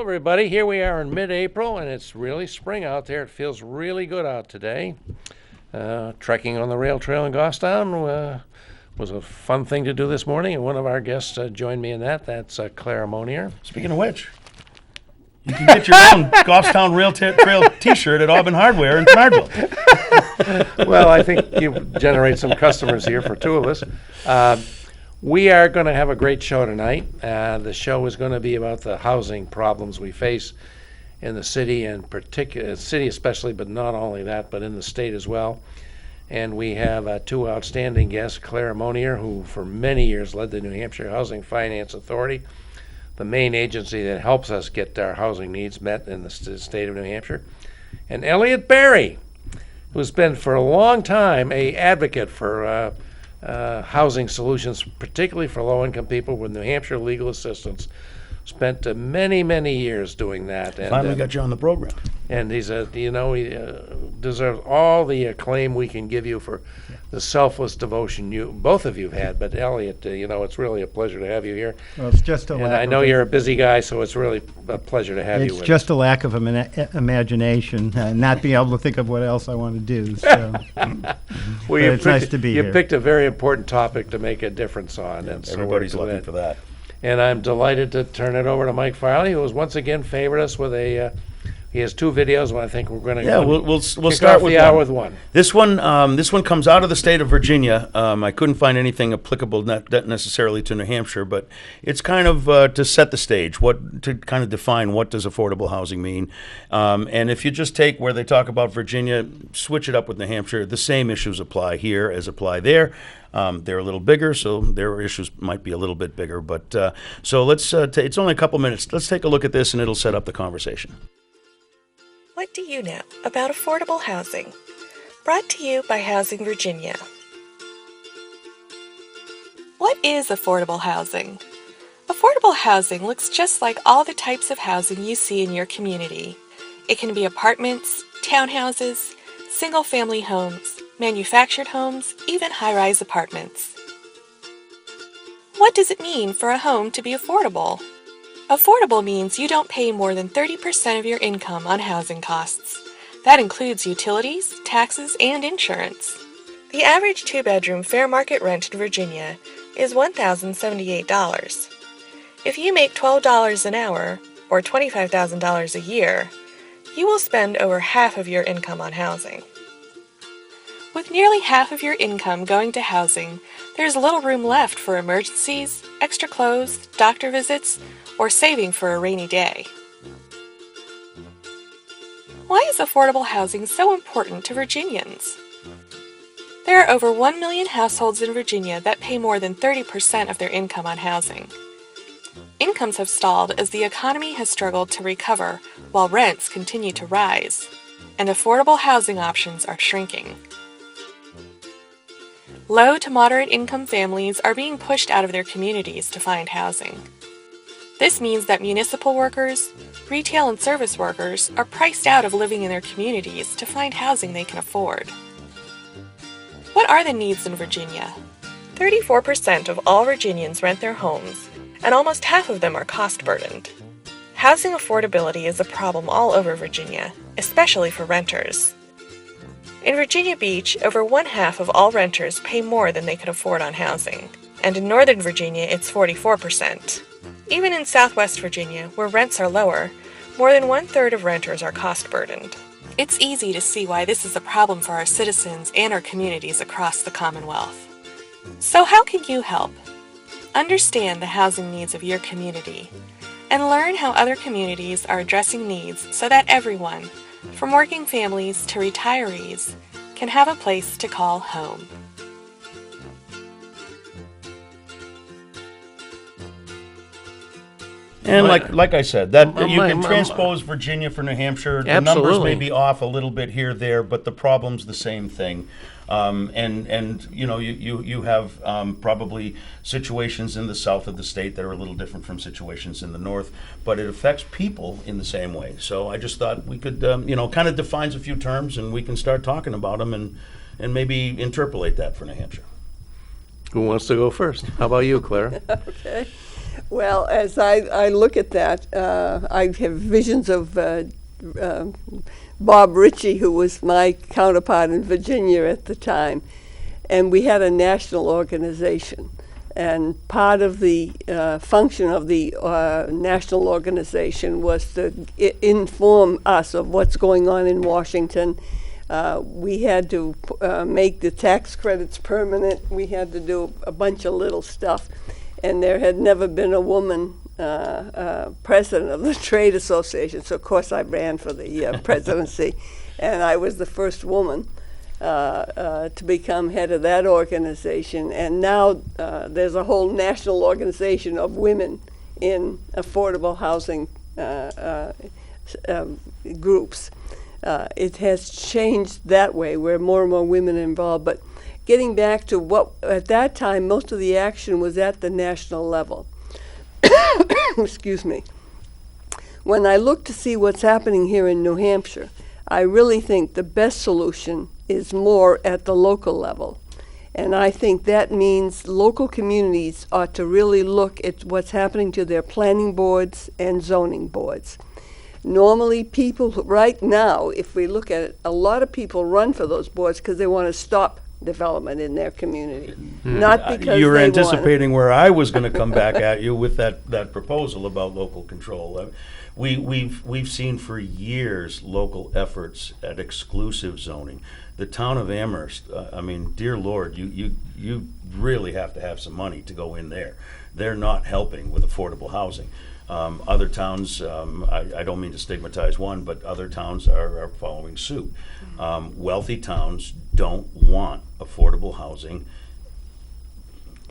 Hello, everybody. Here we are in mid-April, and it's really spring out there. It feels really good out today. Trekking on the rail trail in Goffstown was a fun thing to do this morning, and one of our guests joined me in that. That's Claire Monier. Speaking of which, you can get your own Goffstown Rail Trail T-shirt at Auburn Hardware in Bernardville. Well, I think you generate some customers here for two of us. We are going to have a great show tonight. The show is going to be about the housing problems we face in the city, and particular city especially, but not only that, but in the state as well. And we have two outstanding guests, Claire Monier, who for many years led the New Hampshire Housing Finance Authority, the main agency that helps us get our housing needs met in the state of New Hampshire, and Elliot Barry, who's been for a long time a advocate for housing solutions, particularly for low-income people with New Hampshire Legal Assistance. Spent many, many years doing that. And, Finally got you on the program. And he's he deserves all the acclaim we can give you for the selfless devotion both of you have had. But Elliot, it's really a pleasure to have you here. Well, it's just a and lack I know of you're a busy guy, so it's really a pleasure to have you with It's just us. a lack of imagination, not being able to think of what else I want to do. So, Well, it's nice to be you here. picked a very important topic to make a difference on. And so Everybody's we're looking for that. And I'm delighted to turn it over to Mike Farley, who has once again favored us with he has two videos, and I think we're going to we'll kick start off with the hour with one. This one comes out of the state of Virginia. I couldn't find anything applicable not necessarily to New Hampshire, but it's kind of to set the stage, to kind of define what does affordable housing mean. And if you just take where they talk about Virginia, switch it up with New Hampshire, the same issues apply here as apply there. They're a little bigger, so their issues might be a little bit bigger. But so let's. It's only a couple minutes. Let's take a look at this, and it'll set up the conversation. What do you know about affordable housing? Brought to you by Housing Virginia. What is affordable housing? Affordable housing looks just like all the types of housing you see in your community. It can be apartments, townhouses, single-family homes, manufactured homes, even high-rise apartments. What does it mean for a home to be affordable? Affordable means you don't pay more than 30% of your income on housing costs. That includes utilities, taxes, and insurance. The average two-bedroom fair market rent in Virginia is $1,078. If you make $12 an hour, or $25,000 a year, you will spend over half of your income on housing. With nearly half of your income going to housing, there's little room left for emergencies, extra clothes, doctor visits, or saving for a rainy day. Why is affordable housing so important to Virginians? There are over 1 million households in Virginia that pay more than 30% of their income on housing. Incomes have stalled as the economy has struggled to recover while rents continue to rise, and affordable housing options are shrinking. Low to moderate income families are being pushed out of their communities to find housing. This means that municipal workers, retail and service workers are priced out of living in their communities to find housing they can afford. What are the needs in Virginia? 34% of all Virginians rent their homes, and almost half of them are cost-burdened. Housing affordability is a problem all over Virginia, especially for renters. In Virginia Beach, over one-half of all renters pay more than they can afford on housing, and in Northern Virginia it's 44%. Even in Southwest Virginia, where rents are lower, more than one-third of renters are cost-burdened. It's easy to see why this is a problem for our citizens and our communities across the Commonwealth. So how can you help? Understand the housing needs of your community, and learn how other communities are addressing needs so that everyone, from working families to retirees, can have a place to call home. And like I said, that you can my- transpose Virginia for New Hampshire. The Absolutely. numbers may be off a little bit here, there, but the problem's the same thing. And you have probably situations in the south of the state that are a little different from situations in the north, but it affects people in the same way. So I just thought we could, kind of defines a few terms, and we can start talking about them and maybe interpolate that for New Hampshire. Who wants to go first? How about you, Claire? Okay. Well, as I look at that, I have visions of Bob Ritchie, who was my counterpart in Virginia at the time, and we had a national organization. And part of the function of the national organization was to inform us of what's going on in Washington. We had to make the tax credits permanent. We had to do a bunch of little stuff. And there had never been a woman president of the trade association. So, of course, I ran for the presidency. And I was the first woman to become head of that organization. And now there's a whole national organization of women in affordable housing groups. It has changed that way, where more and more women are involved. But getting back to what, at that time, most of the action was at the national level. Excuse me. When I look to see what's happening here in New Hampshire, I really think the best solution is more at the local level. And I think that means local communities ought to really look at what's happening to their planning boards and zoning boards. Normally, people, right now, if we look at it, a lot of people run for those boards because they want to stop development in their community, not because You were they anticipating where I was going to come back at you with that proposal about local control. We've seen for years local efforts at exclusive zoning. The town of Amherst, I mean, dear Lord, you really have to have some money to go in there. They're not helping with affordable housing. Other towns, I don't mean to stigmatize one, but other towns are following suit. Wealthy towns don't want affordable housing.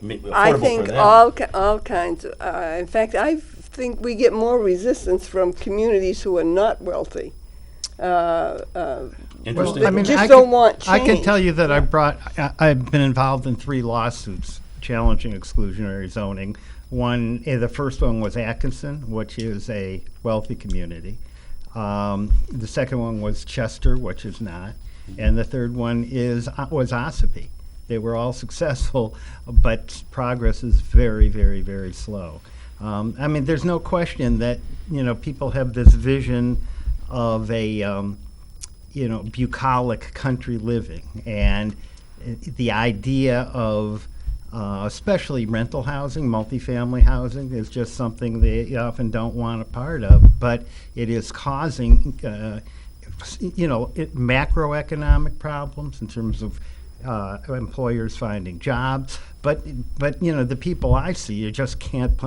I Affordable think for them. all kinds. In fact, I think we get more resistance from communities who are not wealthy. Interesting. I mean, just don't want I can change. tell you that I've been involved in 3 lawsuits challenging exclusionary zoning. The first one was Atkinson, which is a wealthy community. The second one was Chester, which is not. And the third one was Ossipee. They were all successful, but progress is very, very, very slow. I mean, there's no question that, people have this vision of a, bucolic country living. And the idea of especially rental housing, multifamily housing, is just something they often don't want a part of. But it is causing, macroeconomic problems in terms of employers finding jobs. But the people I see, you just can't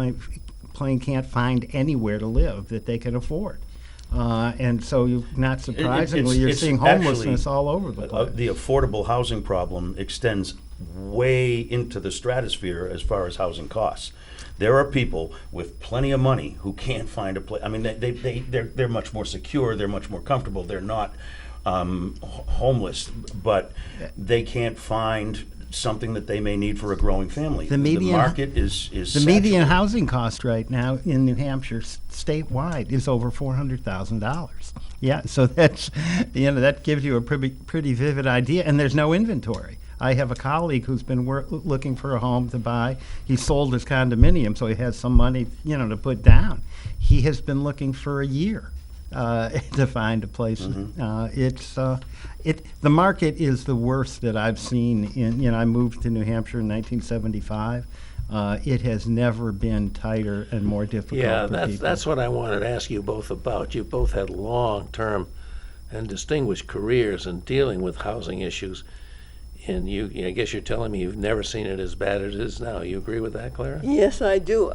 find anywhere to live that they can afford. And so, not surprisingly, you're seeing homelessness actually, all over the place. The affordable housing problem extends way into the stratosphere as far as housing costs. There are people with plenty of money who can't find a place. I mean, they're much more secure. They're much more comfortable. They're not homeless, but they can't find something that they may need for a growing family. The market is the median housing cost right now in New Hampshire statewide is over $400,000. Yeah, so that's that gives you a pretty vivid idea, and there's no inventory. I have a colleague who's been looking for a home to buy. He sold his condominium, so he has some money, to put down. He has been looking for a year to find a place. Mm-hmm. The market is the worst that I've seen. I moved to New Hampshire in 1975. It has never been tighter and more difficult. Yeah, for people. that's what I wanted to ask you both about. You both had long-term and distinguished careers in dealing with housing issues. And I guess you're telling me you've never seen it as bad as it is now. You agree with that, Clara? Yes, I do.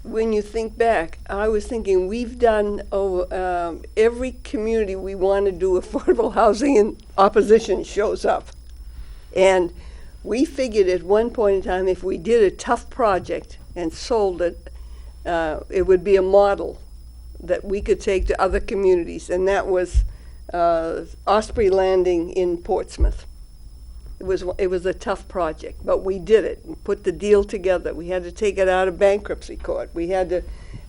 When you think back, I was thinking we've done over every community we want to do affordable housing, and opposition shows up. And we figured at one point in time, if we did a tough project and sold it, it would be a model that we could take to other communities. And that was Osprey Landing in Portsmouth. It was a tough project, but we did it and put the deal together. We had to take it out of bankruptcy court. We had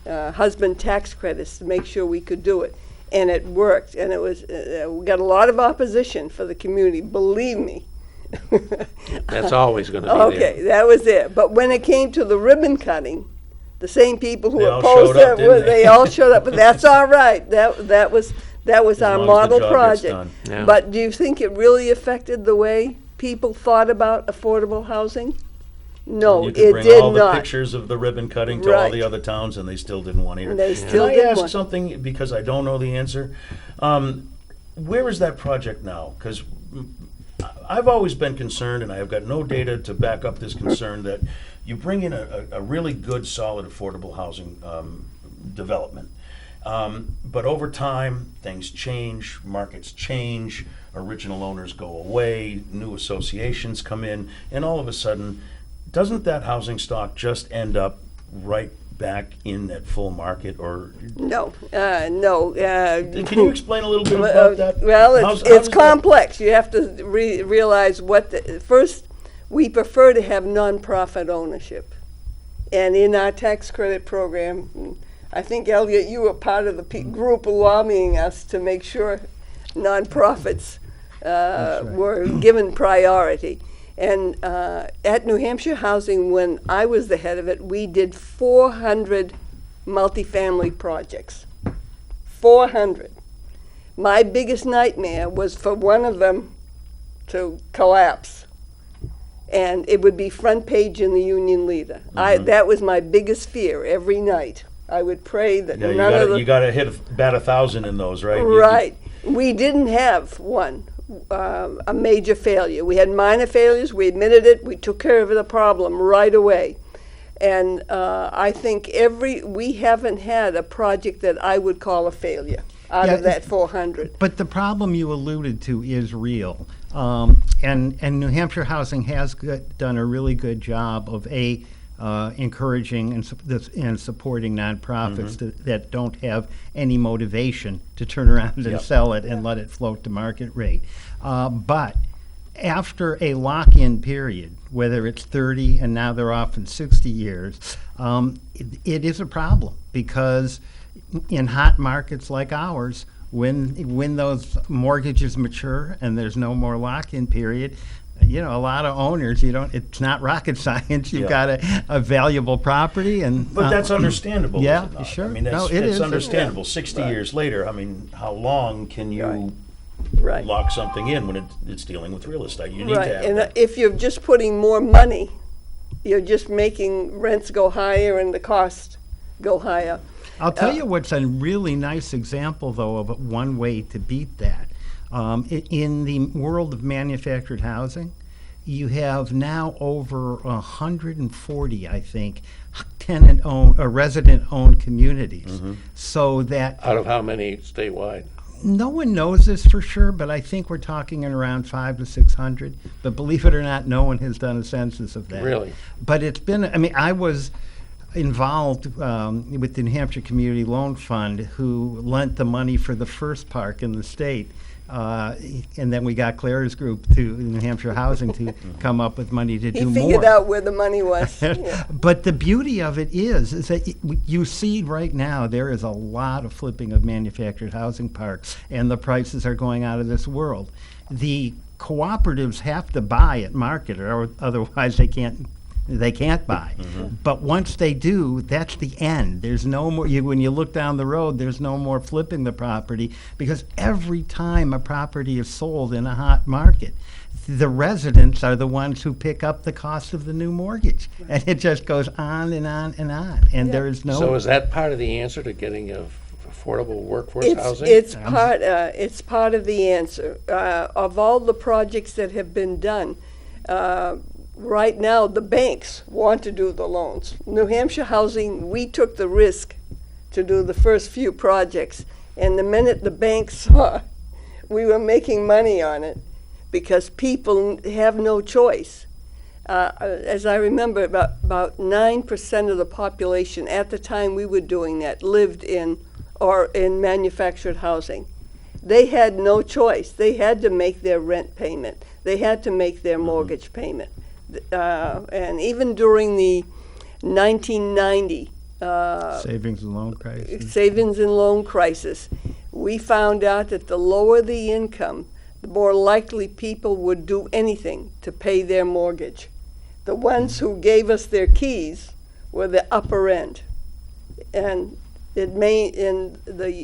to husband tax credits to make sure we could do it, and it worked. And it was we got a lot of opposition for the community. Believe me, That's always going to be there. Okay, that was it. But when it came to the ribbon cutting, the same people who They all opposed showed up, it, didn't they? they all showed up. But that's all right. That was our long as the model job gets project. done. Yeah. But do you think it really affected the way people thought about affordable housing? No, You could it bring did all the not. pictures of the ribbon cutting to all Right. the other towns, and they still didn't want to hear it. They Can still I didn't ask want- something, because I don't know the answer? Where is that project now? Because I've always been concerned, and I have got no data to back up this concern, that you bring in a really good, solid, affordable housing development. But over time, things change, markets change, original owners go away, new associations come in, and all of a sudden, doesn't that housing stock just end up right back in that full market? Or No. can you explain a little bit Well, about that? Well, How it's does that- complex. You have to realize first, we prefer to have nonprofit ownership. And in our tax credit program, I think, Elliot, you were part of the group lobbying us to make sure nonprofits were given priority. And at New Hampshire Housing, when I was the head of it, we did 400 multifamily projects. 400. My biggest nightmare was for one of them to collapse. And it would be front page in the Union Leader. That was my biggest fear every night. I would pray that Yeah, none of the... you got to bat 1,000 in those, right? Right. We didn't have one, a major failure. We had minor failures, we admitted it, we took care of the problem right away. And I think we haven't had a project that I would call a failure out of that 400. But the problem you alluded to is real. And New Hampshire Housing has done a really good job of encouraging and supporting nonprofits that don't have any motivation to turn around and sell it and let it float to market rate. But after a lock-in period, whether it's 30 and now they're often 60 years, it is a problem, because in hot markets like ours, when those mortgages mature and there's no more lock-in period, a lot of owners, it's not rocket science. You've got a valuable property, and But that's understandable. yeah, is it not? sure. I mean, No, it's it is. understandable. 60 years later, I mean, how long can you Right. lock something in when it's dealing with real estate? You need to Right, have and that. if you're just putting more money, you're just making rents go higher and the costs go higher. I'll tell you what's a really nice example, though, of one way to beat that. In the world of manufactured housing, you have now over 140, I think, tenant-owned or resident-owned communities. So that Out of how many statewide? no one knows this for sure, but I think we're talking in around 500 to 600. But believe it or not, no one has done a census of that. Really? But it's been, I was involved with the New Hampshire Community Loan Fund, who lent the money for the first park in the state. And then we got Claire's group to New Hampshire Housing to come up with money to He do figured more. out where the money was. Yeah. But the beauty of it is that you see right now there is a lot of flipping of manufactured housing parks, and the prices are going out of this world. The cooperatives have to buy at market, or otherwise they can't buy. But once they do, that's the end. There's no more, when you look down the road, there's no more flipping the property, because every time a property is sold in a hot market, the residents are the ones who pick up the cost of the new mortgage. And it just goes on and on and on. And there is no... So is that part of the answer to getting affordable workforce housing? It's part of the answer. Of all the projects that have been done, right now the banks want to do the loans. New Hampshire Housing, we took the risk to do the first few projects, and the minute the banks saw we were making money on it, because people have no choice. As I remember, about 9% of the population at the time we were doing that lived in manufactured housing. They had no choice. They had to make their rent payment. They had to make their mortgage payment. And even during the 1990 savings and loan crisis. we found out that the lower the income, the more likely people would do anything to pay their mortgage. The ones who gave us their keys were the upper end. And it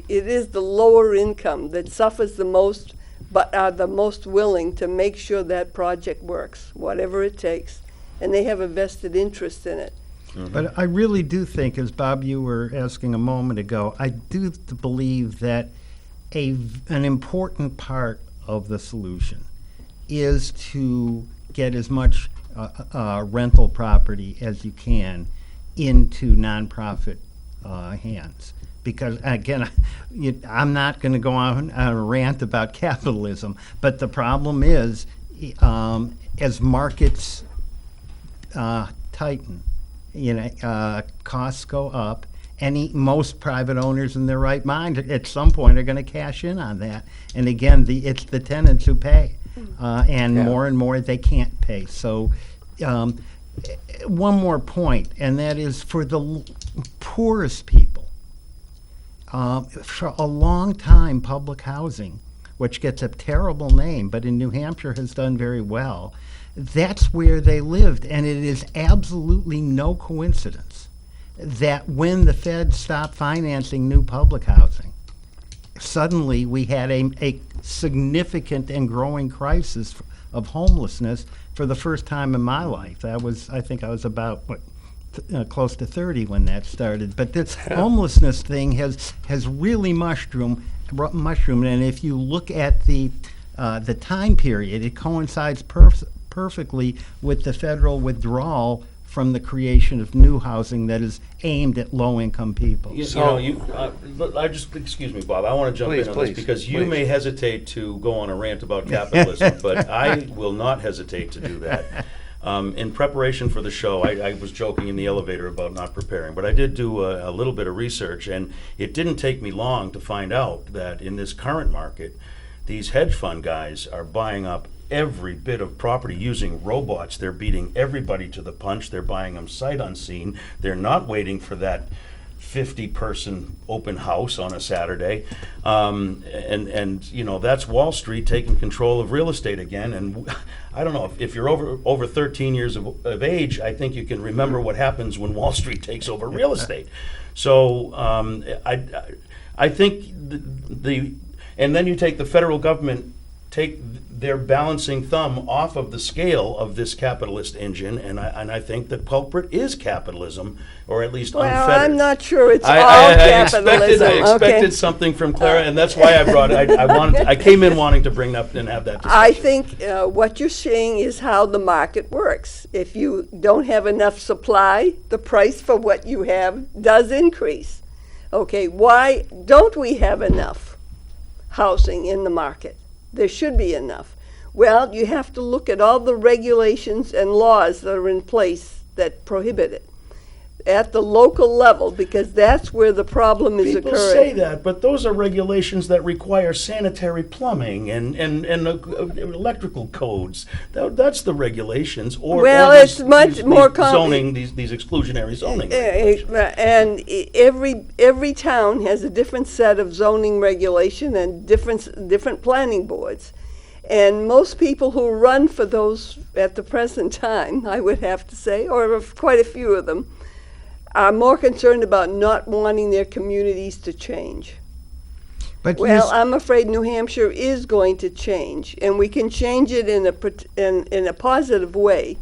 is the lower income that suffers the most, but are the most willing to make sure that project works, whatever it takes. And they have a vested interest in it. But I really do think, as Bob, you were asking a moment ago, I do believe that an important part of the solution is to get as much rental property as you can into nonprofit hands. Because, again, I'm not going to go on a rant about capitalism, but the problem is, as markets tighten, costs go up. Most private owners in their right mind at some point are going to cash in on that. And again, it's the tenants who pay, and more they can't pay. So, one more point, and that is for the poorest people. For a long time, public housing, which gets a terrible name, but in New Hampshire has done very well. That's where they lived, and it is absolutely no coincidence that when the Fed stopped financing new public housing, suddenly we had a significant and growing crisis of homelessness for the first time in my life. I think I was about, close to 30 when that started. But this homelessness thing has really mushroomed, and if you look at the time period, it coincides perfectly with the federal withdrawal from the creation of new housing that is aimed at low-income people. Excuse me, Bob, I want to jump in on this because you may hesitate to go on a rant about capitalism, but I will not hesitate to do that. In preparation for the show, I was joking in the elevator about not preparing, but I did do a little bit of research, and it didn't take me long to find out that in this current market, these hedge fund guys are buying up every bit of property using robots. They're beating everybody to the punch. They're buying them sight unseen. They're not waiting for that 50-person open house on a Saturday. And that's Wall Street taking control of real estate again. And I don't know, if you're over 13 years of age, I think you can remember what happens when Wall Street takes over real estate. So I think and then you take the federal government, take their balancing thumb off of the scale of this capitalist engine, and I think the culprit is capitalism, or at least unfettered. Well, I'm not sure it's all capitalism. I expected something from Clara, and that's why I brought it. I came in wanting to bring up and have that discussion. I think what you're seeing is how the market works. If you don't have enough supply, the price for what you have does increase. Okay, why don't we have enough housing in the market? There should be enough. Well, you have to look at all the regulations and laws that are in place that prohibit it at the local level, because that's where the problem is People occurring. say that, but those are regulations that require sanitary plumbing and electrical codes. That's the regulations. Or it's much more zoning, these exclusionary zoning regulations. And every town has a different set of zoning regulation and different planning boards. And most people who run for those at the present time, I would have to say, or quite a few of them, are more concerned about not wanting their communities to change. But I'm afraid New Hampshire is going to change, and we can change it in a positive way.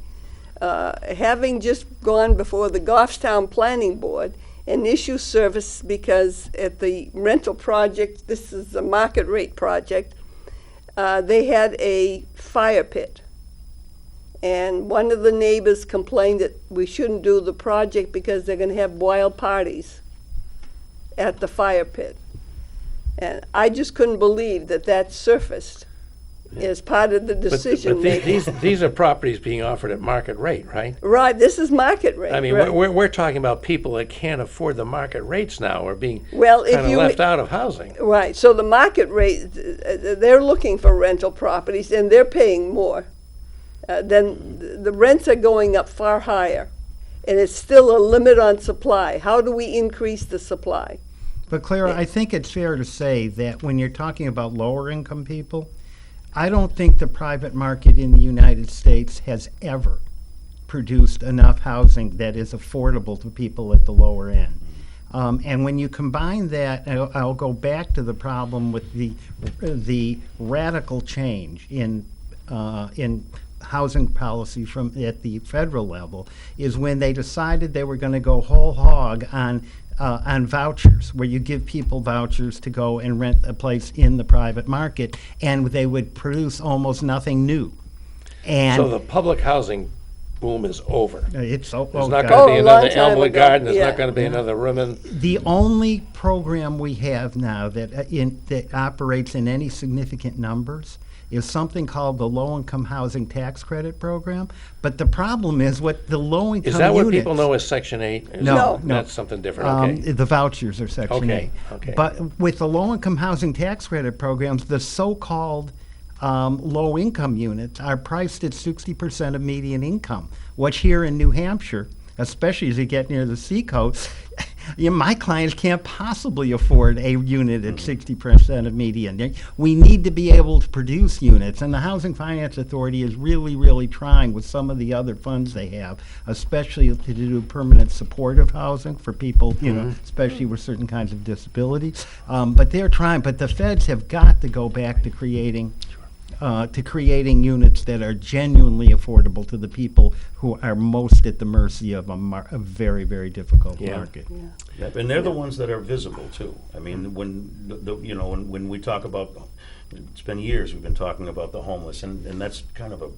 Having just gone before the Goffstown Planning Board and issue service, because at the rental project, this is a market rate project, they had a fire pit. And one of the neighbors complained that we shouldn't do the project because they're going to have wild parties at the fire pit. And I just couldn't believe that surfaced as part of the decision making. These are properties being offered at market rate, right? Right, this is market rate. I mean, right. we're talking about people that can't afford the market rates now, or being Well, if kind of you left out of housing. Right, so the market rate, they're looking for rental properties and they're paying more. Then the rents are going up far higher, and it's still a limit on supply. How do we increase the supply? But Clara, I think it's fair to say that when you're talking about lower income people, I don't think the private market in the United States has ever produced enough housing that is affordable to people at the lower end. And when you combine that, I'll go back to the problem with the radical change in housing policy from at the federal level, is when they decided they were going to go whole hog on vouchers, where you give people vouchers to go and rent a place in the private market, and they would produce almost nothing new. And So the public housing boom is over. it's There's oh, not God. going to be Oh, a long another time Elmwood ago, Garden, there's yeah. not going to be another Rimmon. The only program we have now that operates in any significant numbers is something called the Low-Income Housing Tax Credit Program. But the problem is what the low-income Is that what units- people know as Section 8? Is No, that- no. That's something different, okay. The vouchers are Section Okay, 8. okay. But with the low-income housing tax credit programs, the so-called low-income units are priced at 60% of median income, which here in New Hampshire, especially as you get near the seacoast, my clients can't possibly afford a unit at 60% of median. We need to be able to produce units, and the Housing Finance Authority is really, really trying with some of the other funds they have, especially to do permanent supportive housing for people, especially with certain kinds of disabilities. But they're trying, but the feds have got to go back to creating units that are genuinely affordable to the people who are most at the mercy of a very, very difficult Yeah. market. Yep, and they're the ones that are visible too. I mean, when we talk about, it's been years we've been talking about the homeless, and that's kind of a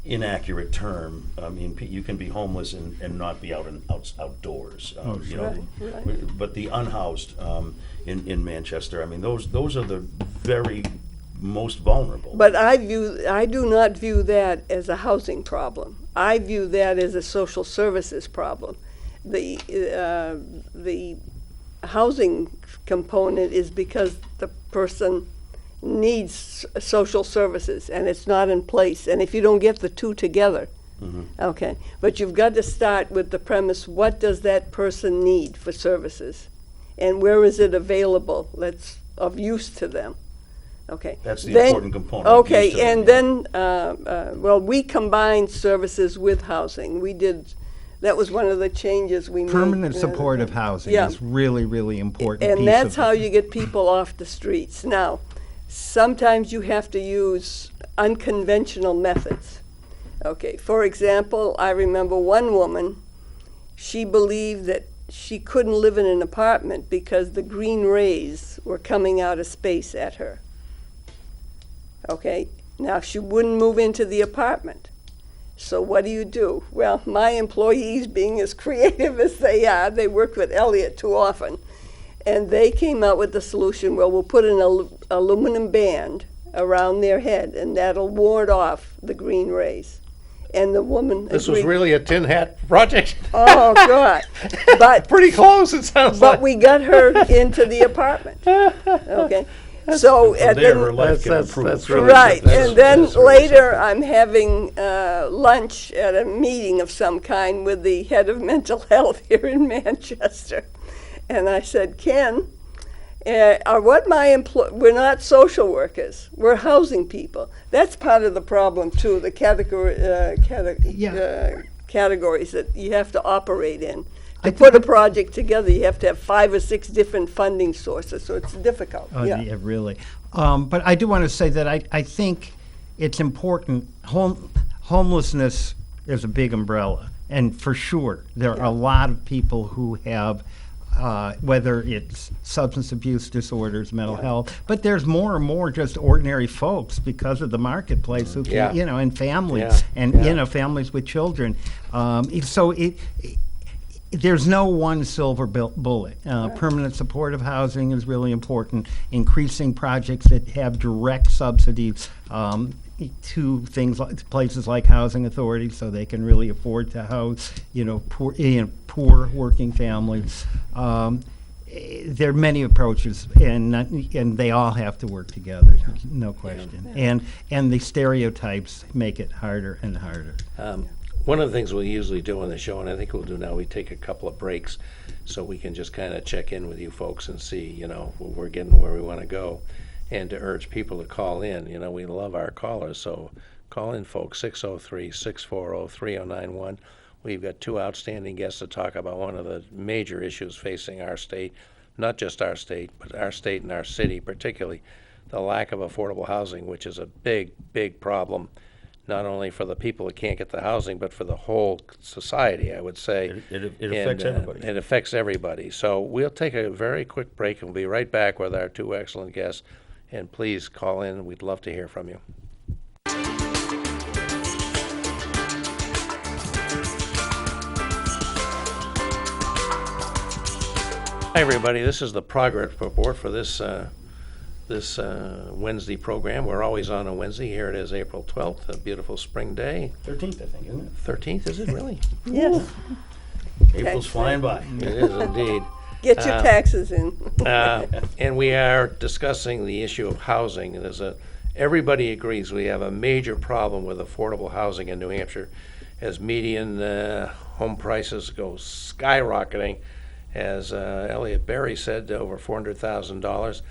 inaccurate term. I mean, you can be homeless and not be outdoors. But the unhoused in Manchester, I mean, those are the very most vulnerable. But I do not view that as a housing problem. I view that as a social services problem. The housing component is because the person needs social services and it's not in place. And if you don't get the two together, okay. But you've got to start with the premise: what does that person need for services, and where is it available that's of use to them? Okay. That's the important component. Use to Okay, them, and then, we combined services with housing. That was one of the changes we made. Permanent supportive housing Yeah. is really, really important. And piece that's of how it. you get people off the streets. Now, sometimes you have to use unconventional methods. Okay, for example, I remember one woman, she believed that she couldn't live in an apartment because the green rays were coming out of space at her. Okay, now she wouldn't move into the apartment. So what do? Well, my employees, being as creative as they are, they worked with Elliot too often, and they came out with the solution, well, we'll put an aluminum band around their head, and that'll ward off the green rays. And the woman This was agreed. really a tin hat project? Oh, God. But Pretty close, it sounds like. but we got her into the apartment. Okay, so From and there, then her life can That's improve. really right, that's- and then that's really later something. I'm having lunch at a meeting of some kind with the head of mental health here in Manchester, and I said, Ken, we're not social workers, we're housing people. That's part of the problem too. The categories that you have to operate in. To put a project together, you have to have 5 or 6 different funding sources, so it's difficult. Oh, yeah, really. But I do want to say that I think it's important. Homelessness is a big umbrella, and for sure, there are a lot of people who have, whether it's substance abuse disorders, mental health, but there's more and more just ordinary folks because of the marketplace who can, Yeah. and families, Yeah. and Yeah. families with children. There's no one silver bullet. Permanent supportive housing is really important. Increasing projects that have direct subsidies to things like places like housing authorities, so they can really afford to house, poor working families. There are many approaches, and they all have to work together, no question. And the stereotypes make it harder and harder. One of the things we usually do on the show, and I think we'll do now, we take a couple of breaks so we can just kind of check in with you folks and see, we're getting where we want to go. and to urge people to call in. You know, we love our callers, so call in, folks, 603-640-3091. We've got two outstanding guests to talk about one of the major issues facing our state, not just our state, but our state and our city, particularly the lack of affordable housing, which is a big, big problem, not only for the people that can't get the housing, but for the whole society, I would say. It affects everybody. It affects everybody. So we'll take a very quick break, and we'll be right back with our two excellent guests. And please call in. We'd love to hear from you. Hi, everybody. This is the progress report for this Wednesday program. We're always on a Wednesday. Here it is, April 12th, a beautiful spring day. 13th, I think, isn't it? 13th, is it really? Yes. April's flying by. It is indeed. Get your taxes in. And we are discussing the issue of housing. Everybody agrees we have a major problem with affordable housing in New Hampshire as median home prices go skyrocketing. As Elliot Berry said, over $400,000.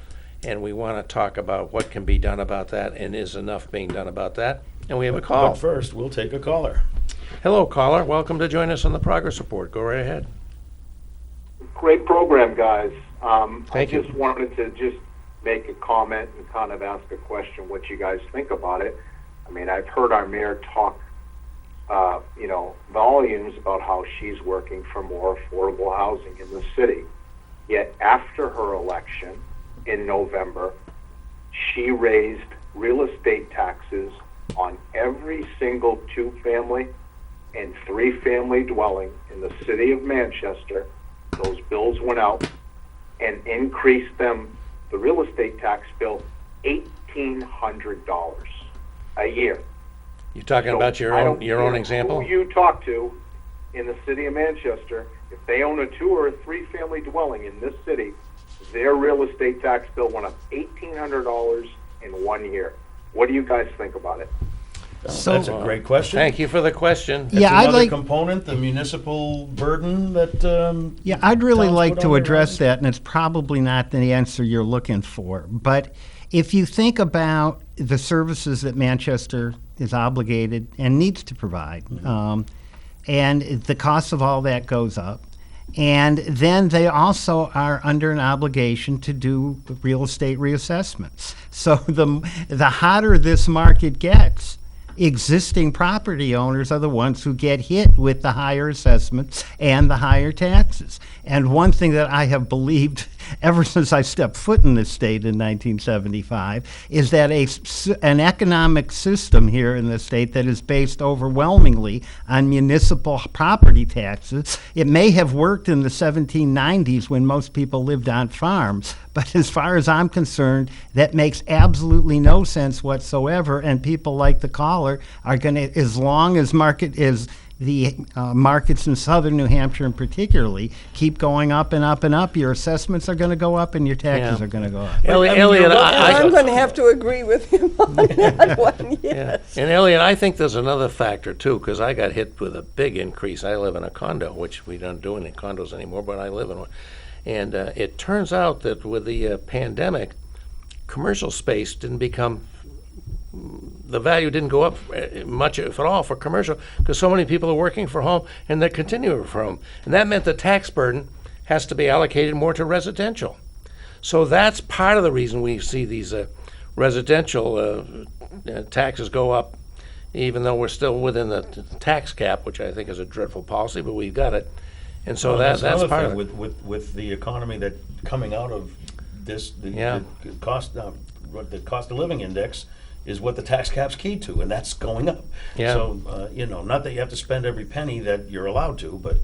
And we want to talk about what can be done about that, and is enough being done about that. And we have a call. But first, we'll take a caller. Hello, caller. Welcome to join us on the Progress Report. Go right ahead. Great program, guys. Thank you. I just wanted to just make a comment and kind of ask a question, what you guys think about it. I mean, I've heard our mayor talk, volumes about how she's working for more affordable housing in the city. Yet after her election in November, she raised real estate taxes on every single two-family and three-family dwelling in the city of Manchester. Those bills went out and increased them, the real estate tax bill, $1,800 a year. You talking So about your I own don't care example? Who you talk to in the city of Manchester, if they own a two or a three-family dwelling in this city, their real estate tax bill went up $1,800 in 1 year. What do you guys think about it? So- That's a great question. Thank you for the question. It's Yeah, I'd another like- component, the municipal burden that. Yeah, I'd really towns like put to on their address own. that, and it's probably not the answer you're looking for. But if you think about the services that Manchester is obligated and needs to provide, and the cost of all that goes up, and then they also are under an obligation to do real estate reassessments. So the hotter this market gets, existing property owners are the ones who get hit with the higher assessments and the higher taxes. And one thing that I have believed ever since I stepped foot in this state in 1975 is that an economic system here in the state that is based overwhelmingly on municipal property taxes. It may have worked in the 1790s when most people lived on farms, but as far as I'm concerned, that makes absolutely no sense whatsoever, and people like the caller are going to, as long as the markets in southern New Hampshire in particularly keep going up and up and up, your assessments are going to go up and your taxes Yeah. are going to go up. Elliot, I'm going to have to agree with him on that one, yes. And Elliot, I think there's another factor too, because I got hit with a big increase. I live in a condo, which we don't do any condos anymore, but I live in one. And it turns out that with the pandemic, commercial space the value didn't go up much, if at all, for commercial, because so many people are working from home and they're continuing from home. And that meant the tax burden has to be allocated more to residential. So that's part of the reason we see these residential taxes go up, even though we're still within the tax cap, which I think is a dreadful policy, but we've got it. And so that's another part thing of it. with the economy that coming out of this, the cost of living index is what the tax cap's key to, and that's going up. Yeah. So not that you have to spend every penny that you're allowed to, but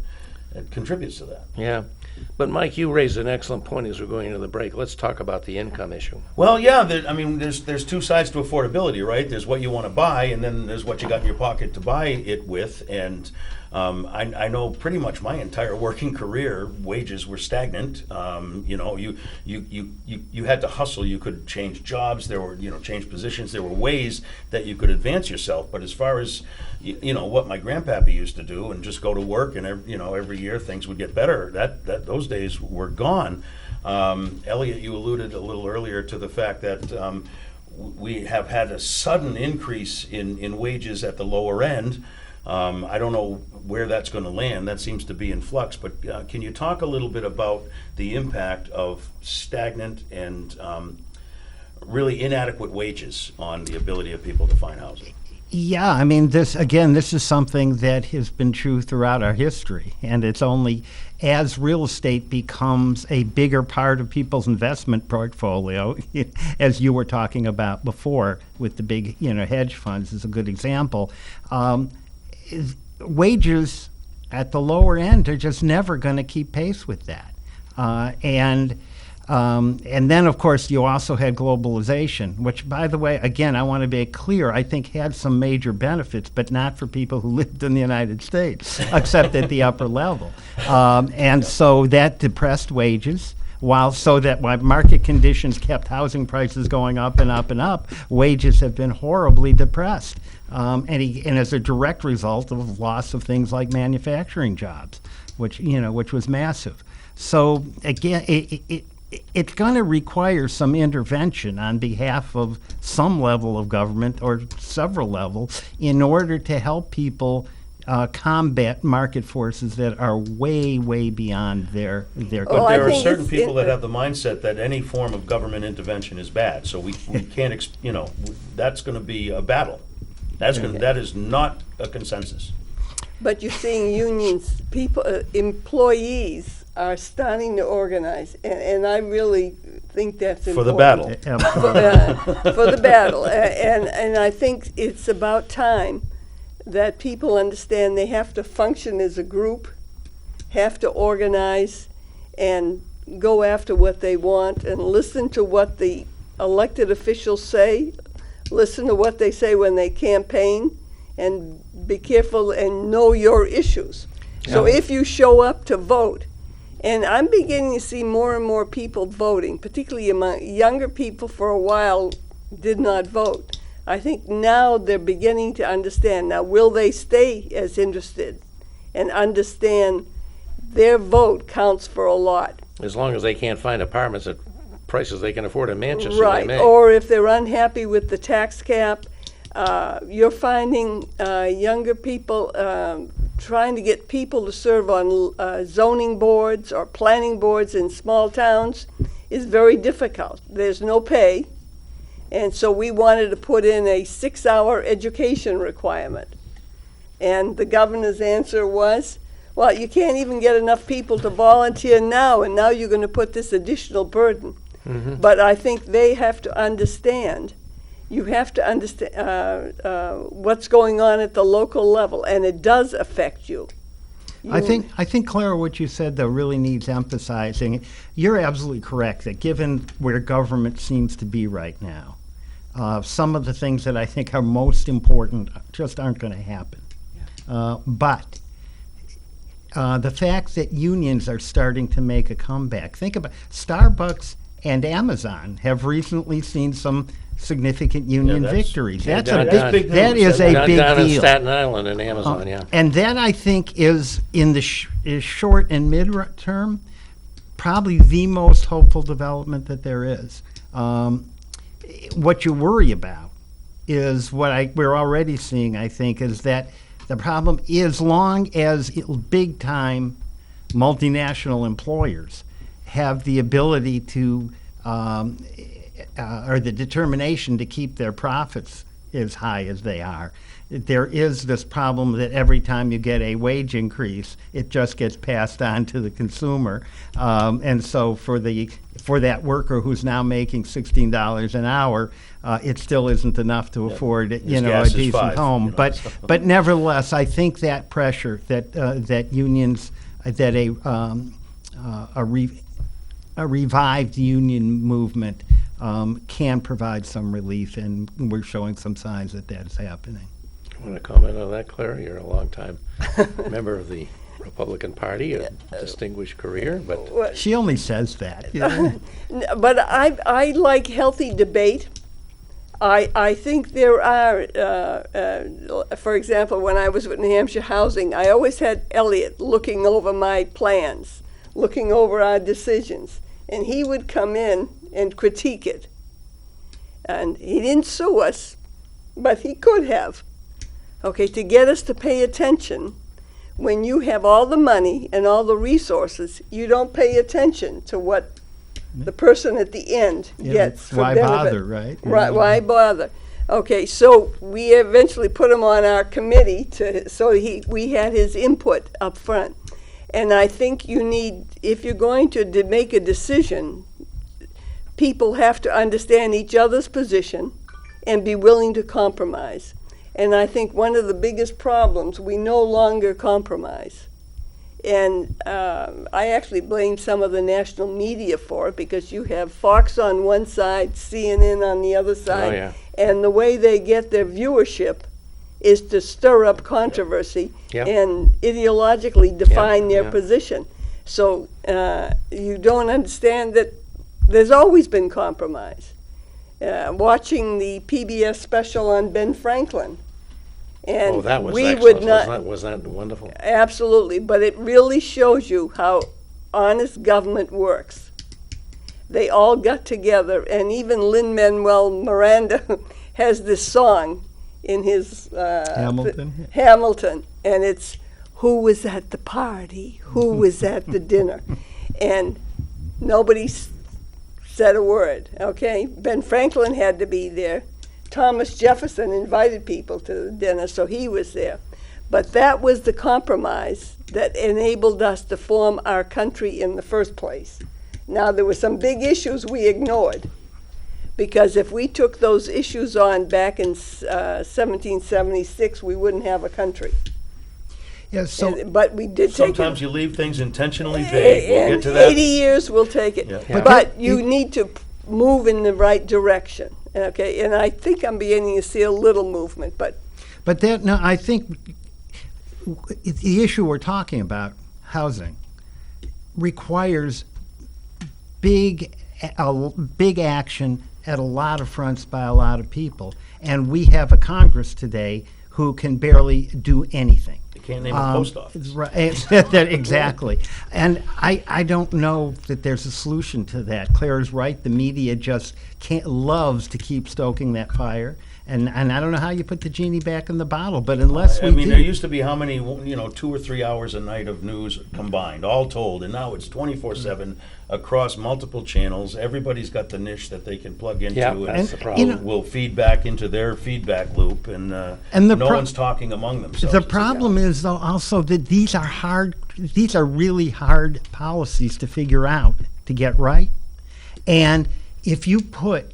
it contributes to that. Yeah. But Mike, you raised an excellent point as we're going into the break. Let's talk about the income issue. Well, yeah, there's two sides to affordability, right? There's what you want to buy, and then there's what you got in your pocket to buy it with. And I know pretty much my entire working career, wages were stagnant. You had to hustle. You could change jobs. There were change positions. There were ways that you could advance yourself. But as far as what my grandpappy used to do and just go to work and every year things would get better. Those days were gone. Elliot, you alluded a little earlier to the fact that we have had a sudden increase in wages at the lower end. I don't know where that's going to land. That seems to be in flux. But can you talk a little bit about the impact of stagnant and really inadequate wages on the ability of people to find housing? Yeah, I mean, this is something that has been true throughout our history, and it's only as real estate becomes a bigger part of people's investment portfolio, as you were talking about before with the big, hedge funds is a good example. Wages at the lower end are just never going to keep pace with that, and then, of course, you also had globalization, which, by the way, again, I want to be clear, I think had some major benefits, but not for people who lived in the United States, except at the upper level. And so that depressed wages, while market conditions kept housing prices going up and up and up, wages have been horribly depressed. And as a direct result of loss of things like manufacturing jobs, which was massive. So, again, it's going to require some intervention on behalf of some level of government or several levels in order to help people combat market forces that are way, way beyond their But there are certain people that have the mindset that any form of government intervention is bad. So we can't, that's going to be a battle. That is not a consensus. But you're seeing unions, employees are starting to organize, and I really think that's important. For the battle. For the battle. And I think it's about time that people understand they have to function as a group, have to organize, and go after what they want, and listen to what the elected officials say, listen to what they say when they campaign, and be careful and know your issues. So if you show up to vote, and I'm beginning to see more and more people voting, particularly among younger people for a while did not vote. I think now they're beginning to understand. Now, will they stay as interested and understand their vote counts for a lot? As long as they can't find apartments at prices they can afford in Manchester, Right, they may. or if they're unhappy with the tax cap, you're finding younger people trying to get people to serve on zoning boards or planning boards in small towns is very difficult. There's no pay, and so we wanted to put in a 6-hour education requirement. And the governor's answer was, well, you can't even get enough people to volunteer now, and now you're going to put this additional burden. Mm-hmm. But I think they have to understand. You have to understand what's going on at the local level, and it does affect you. I think, Clara, what you said, though, really needs emphasizing. You're absolutely correct that given where government seems to be right now, some of the things that I think are most important just aren't going to happen. But the fact that unions are starting to make a comeback. Think about Starbucks and Amazon have recently seen some significant union victories. That is a big down deal. In Staten Island and Amazon, yeah. And that, I think, is in the short and mid-term probably the most hopeful development that there is. What you worry about is what we're already seeing, I think, is that the problem is, as long as big-time multinational employers have the ability to or the determination to keep their profits as high as they are, there is this problem that every time you get a wage increase, it just gets passed on to the consumer. And so for that worker who's now making $16 an hour, it still isn't enough to afford a decent home. But nevertheless, I think that pressure that unions, that a revived union movement can provide some relief, and we're showing some signs that is happening. You want to comment on that, Claire? You're a longtime member of the Republican Party, a distinguished career, but she only says that. But I like healthy debate. I think there are, for example, when I was with New Hampshire Housing, I always had Elliot looking over my plans, looking over our decisions. and he would come in and critique it. And he didn't sue us, but he could have, okay, to get us to pay attention. When you have all the money and all the resources, you don't pay attention to what the person at the end gets for why benefit. bother, right? Right, why bother? Okay, so we eventually put him on our committee we had his input up front. And I think you need, if you're going to make a decision, people have to understand each other's position and be willing to compromise. And I think one of the biggest problems, we no longer compromise. And I actually blame some of the national media for it, because you have Fox on one side, CNN on the other side, yeah. and the way they get their viewership is to stir up controversy Yep. and ideologically define their yeah. position. So you don't understand that there's always been compromise. Watching the PBS special on Ben Franklin, and Oh, that was we excellent. would not Was that wonderful? absolutely, but it really shows you how honest government works. They all got together, and even Lin-Manuel Miranda has this song in his Hamilton? Hamilton, and it's "Who was at the party? Who was at the dinner?" And nobody said a word. Okay, Ben Franklin had to be there. Thomas Jefferson invited people to the dinner, so he was there. But that was the compromise that enabled us to form our country in the first place. Now, there were some big issues we ignored, because if we took those issues on back in 1776, we wouldn't have a country. Yeah, so But we did take Sometimes it. you leave things intentionally vague. We'll And get to that. 80 years, we'll take it. Yeah. Yeah. But you need to move in the right direction, okay? And I think I'm beginning to see a little movement, but no, I think the issue we're talking about, housing, requires big action at a lot of fronts by a lot of people. And we have a Congress today who can barely do anything. You can't name a post office. Right, exactly. And I don't know that there's a solution to that. Claire is right. The media just loves to keep stoking that fire. And I don't know how you put the genie back in the bottle, but unless we I mean, do. there used to be how many, 2 or 3 hours a night of news combined, all told, and now it's 24/7 across multiple channels. Everybody's got the niche that they can plug into, Yeah, and that's the problem. will feed back into their feedback loop, and the no pro- one's talking among themselves. The problem is, though, also that these are really hard policies to figure out, to get right. And if you put,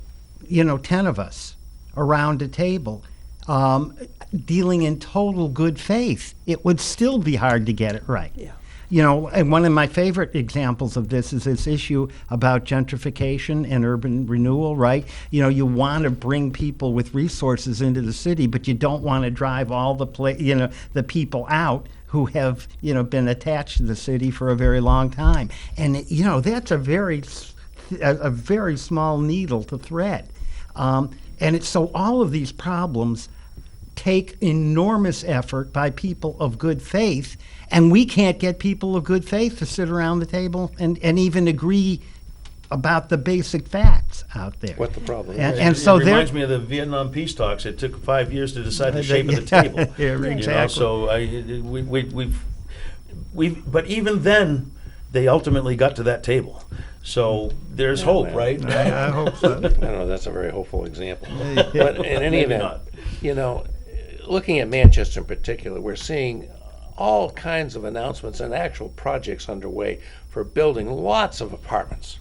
10 of us around a table dealing in total good faith, it would still be hard to get it right. Yeah. And one of my favorite examples of this is this issue about gentrification and urban renewal, right? You want to bring people with resources into the city, but you don't want to drive all the people out who have, been attached to the city for a very long time. And, that's a very small needle to thread. And so all of these problems take enormous effort by people of good faith, and we can't get people of good faith to sit around the table and even agree about the basic facts out there. What the problem is. And so it there. reminds me of the Vietnam peace talks. It took 5 years to decide the shape of the table. Yeah, exactly. So but even then, they ultimately got to that table. So there's hope, well, right? I hope so. I know that's a very hopeful example. But in any Maybe event, not. looking at Manchester in particular, we're seeing all kinds of announcements and actual projects underway for building lots of apartments.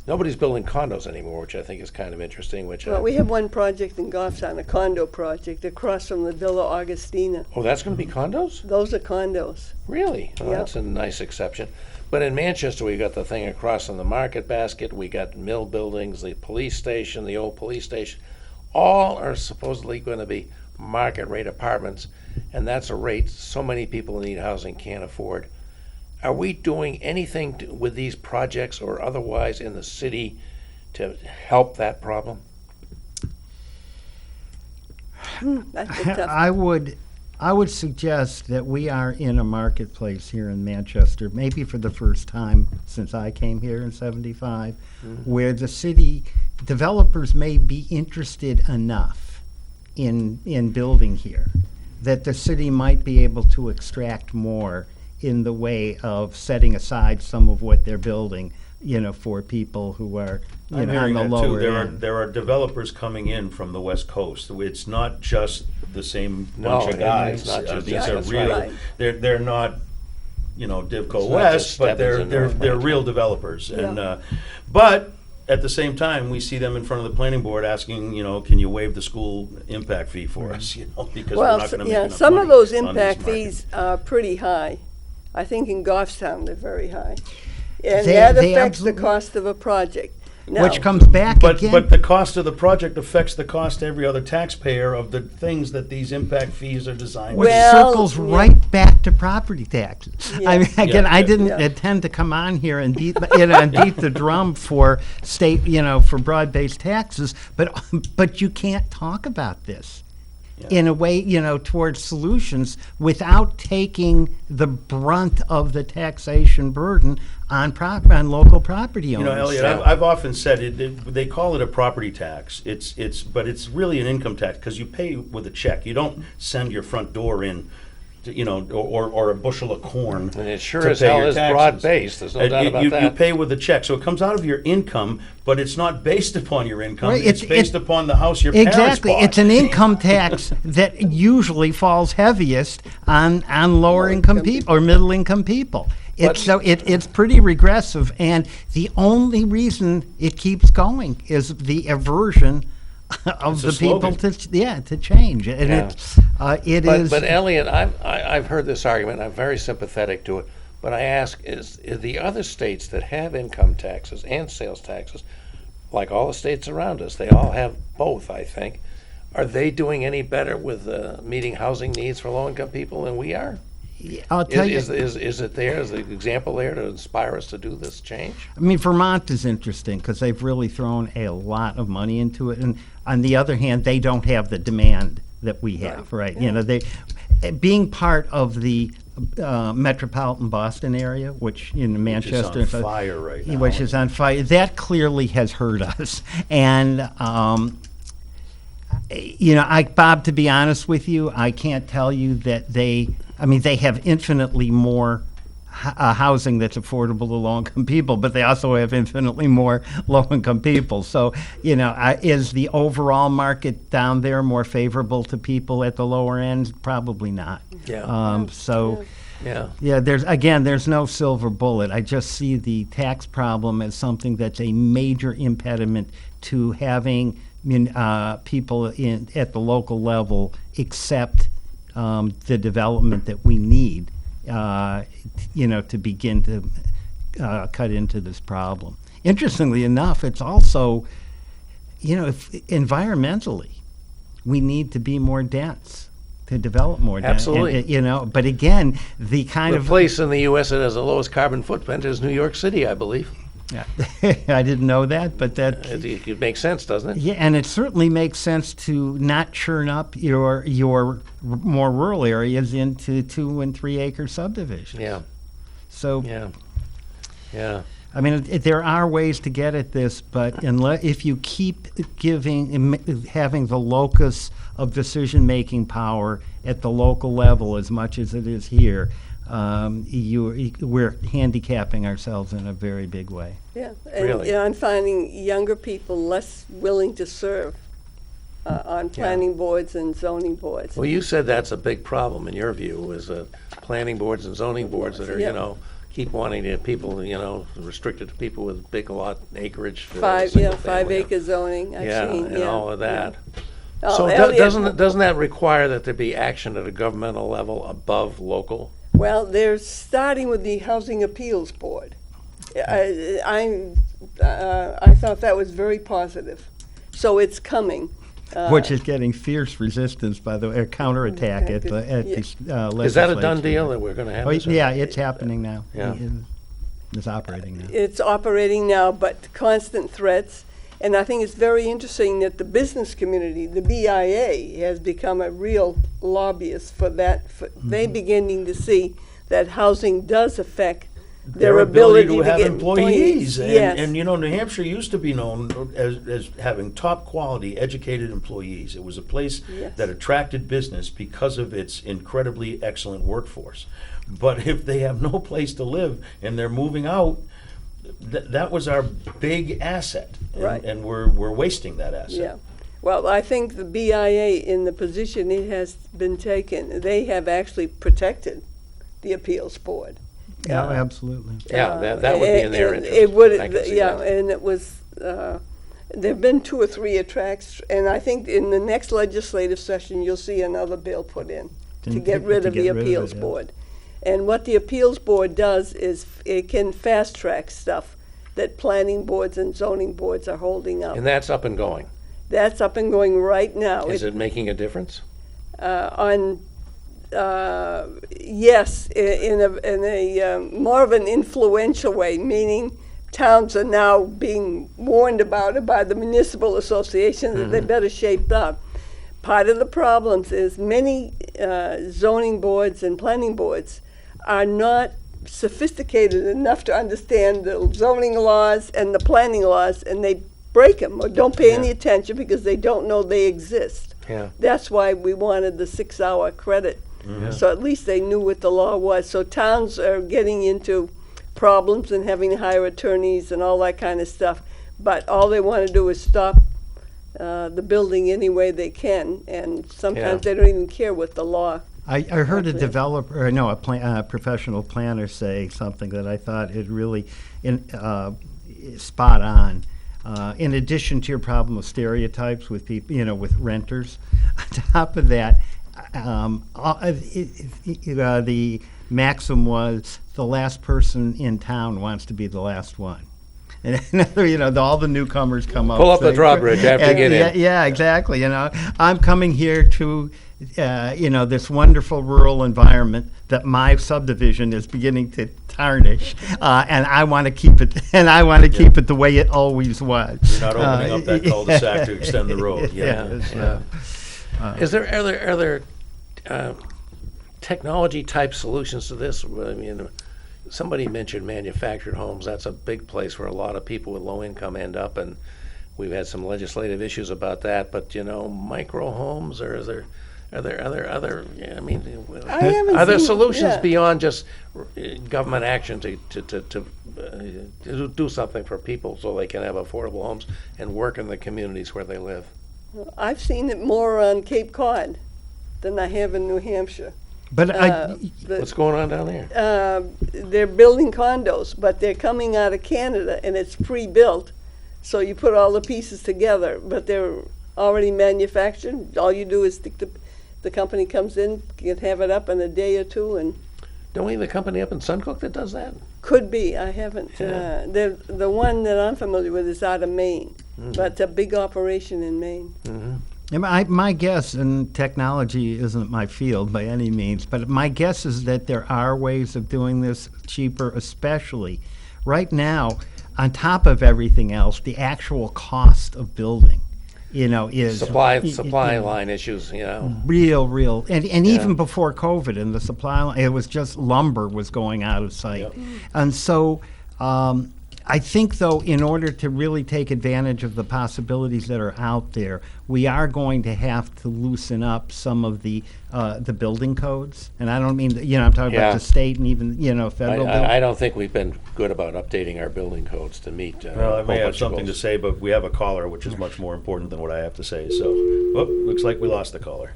Nobody's building condos anymore, which I think is kind of interesting. Well, we have one project in Goffstown, a condo project across from the Villa Augustina. Oh, that's going to be condos? Those are condos. Really? Oh, Yep. That's a nice exception. But in Manchester, we got the thing across from the Market Basket. We got mill buildings, the police station, the old police station. All are supposedly going to be market rate apartments, and that's a rate so many people who need housing can't afford. Are we doing anything with these projects or otherwise in the city to help that problem? That's a tough. I I would suggest that we are in a marketplace here in Manchester, maybe for the first time since I came here in '75, where the city developers may be interested enough in building here that the city might be able to extract more in the way of setting aside some of what they're building, for people who are, I'm on hearing the that too. lower end. There are developers coming in from the West Coast. It's not just the same No, bunch of guys. it's not just These that, are that's real. right. They're not, Divco It's not West, just but Stebbins and they're North real Branch. developers. Yeah. And but at the same time, we see them in front of the planning board asking, can you waive the school impact fee for us? Because we're Well, not going to make yeah, enough some money of those on these impact markets. fees are pretty high. I think in Goffstown they're very high. And They- that they affects the absolutely- cost of a project. Now, Which comes back But again. the cost of the project affects the cost to every other taxpayer of the things that these impact fees are designed Which to. Well, circles yeah. right back to property taxes. I mean, Yeah. again, I Yeah. didn't Yeah. intend to come on here and beat, and beat the drum for state, for broad-based taxes, but you can't talk about this in a way, towards solutions without taking the brunt of the taxation burden on local property owners. Elliot, So- I've often said they call it a property tax. But it's really an income tax because you pay with a check. You don't send your front door in, or a bushel of corn. And it sure to as pay hell your is taxes. broad-based, there's no doubt about You that. pay with a check, so it comes out of your income, but it's not based upon your income. Right, It's based upon the house your parents Exactly. bought. It's an income tax that usually falls heaviest on lower income people or middle income people. It's pretty regressive, and the only reason it keeps going is the aversion of It's a the people slogan. to change. And Yeah. it is. But Elliot, I've heard this argument. I'm very sympathetic to it. But I ask, is the other states that have income taxes and sales taxes, like all the states around us, they all have both, I think. Are they doing any better with meeting housing needs for low-income people than we are? I'll tell you. Is it there? Is the example there to inspire us to do this change? I mean, Vermont is interesting because they've really thrown a lot of money into it, and on the other hand, they don't have the demand that we have, right? They being part of the metropolitan Boston area, which Manchester, Which is on fire right now. which is on fire. That clearly has hurt us, and Bob, to be honest with you, I can't tell you that they have infinitely more housing that's affordable to low-income people, but they also have infinitely more low-income people. So, is the overall market down there more favorable to people at the lower end? Probably not. Yeah. Yeah. There's no silver bullet. I just see the tax problem as something that's a major impediment to having people at the local level accept the development that we need, to begin to cut into this problem. Interestingly enough, it's also, if environmentally, we need to be more dense to develop more dense. Absolutely. But again, the kind The of place in the U.S. that has the lowest carbon footprint is New York City, I believe. Yeah. I didn't know that, but that. It makes sense, doesn't it? Yeah, and it certainly makes sense to not churn up your more rural areas into 2 and 3 acre subdivisions. Yeah. So, Yeah. I mean, there are ways to get at this, but if you keep having the locus of decision-making power at the local level as much as it is here, we're handicapping ourselves in a very big way. Yeah, and Really? I'm finding younger people less willing to serve on planning boards and zoning boards. Well, you said that's a big problem in your view, is planning boards and zoning boards that are, Yeah. keep wanting to people, restricted to people with big lot acreage. For 5 family. acre zoning, I've Yeah, seen. and all of that. Oh, So Elliot, doesn't that require that there be action at a governmental level above local? Well, they're starting with the Housing Appeals Board. I thought that was very positive. So it's coming. Which is getting fierce resistance, by the way, or counterattack at the legislature. Is that a done deal that we're going to have? Oh, this? yeah, it's happening now. Yeah. It's operating now. It's operating now, but constant threats. And I think it's very interesting that the business community, the BIA, has become a real lobbyist for that. They're beginning to see that housing does affect their ability to to have get employees. Yes. And you know, New Hampshire used to be known as having top quality, educated employees. It was a place Yes. that attracted business because of its incredibly excellent workforce. But if they have no place to live and they're moving out, that was our big asset. Right. And we're wasting that asset. Yeah. Well, I think the BIA, in the position it has been taken, they have actually protected the appeals board. Yeah, absolutely. Yeah, that would be in their and interest. It would, I can see yeah, that. and it was. There've been 2 or 3 attracts, and I think in the next legislative session you'll see another bill put in to get rid of the appeals board. And what the appeals board does is it can fast track stuff that planning boards and zoning boards are holding up. And that's up and going. That's up and going right now. Is it making a difference? Yes, in a more of an influential way, meaning towns are now being warned about it by the municipal association that they better shape up. Part of the problems is many zoning boards and planning boards are not sophisticated enough to understand the zoning laws and the planning laws, and they break them or don't pay any attention because they don't know they exist. Yeah. That's why we wanted the 6-hour credit. So at least they knew what the law was. So towns are getting into problems and having to hire attorneys and all that kind of stuff. But all they want to do is stop the building any way they can. And sometimes they don't even care what the law. I heard a developer, no, a professional planner say something that I thought is really spot on. In addition to your problem of stereotypes with people, with renters, on top of that, the maxim was the last person in town wants to be the last one. And all the newcomers come up. Pull up the saying, drawbridge after you get in. Yeah, exactly. I'm coming here to, this wonderful rural environment that my subdivision is beginning to tarnish, and I want to keep it. And I want to keep it the way it always was. You're not opening up that cul-de-sac to extend the road. Yeah. Is there other technology type solutions to this? I mean, somebody mentioned manufactured homes. That's a big place where a lot of people with low income end up, and we've had some legislative issues about that. But micro homes, or are there other? I mean, are there solutions beyond just government action to do something for people so they can have affordable homes and work in the communities where they live? I've seen it more on Cape Cod than I have in New Hampshire. But What's going on down there? They're building condos, but they're coming out of Canada, and it's pre-built. So you put all the pieces together, but they're already manufactured. All you do is the company comes in, can have it up in a day or two, and Don't we have a company up in Suncook that does that? could be. I haven't. The one that I'm familiar with is out of Maine, but it's a big operation in Maine. My guess, and technology isn't my field by any means, but my guess is that there are ways of doing this cheaper, especially right now, on top of everything else, the actual cost of building, is Supply line issues, real. And even before COVID and the supply line, it was just lumber was going out of sight. Yep. And so I think, though, in order to really take advantage of the possibilities that are out there, we are going to have to loosen up some of the building codes. And I don't mean, I'm talking about the state and even, federal. I don't think we've been good about updating our building codes to meet. Well, I may a whole have bunch of something to goals. say, but we have a caller, which is much more important than what I have to say. So, looks like we lost the caller.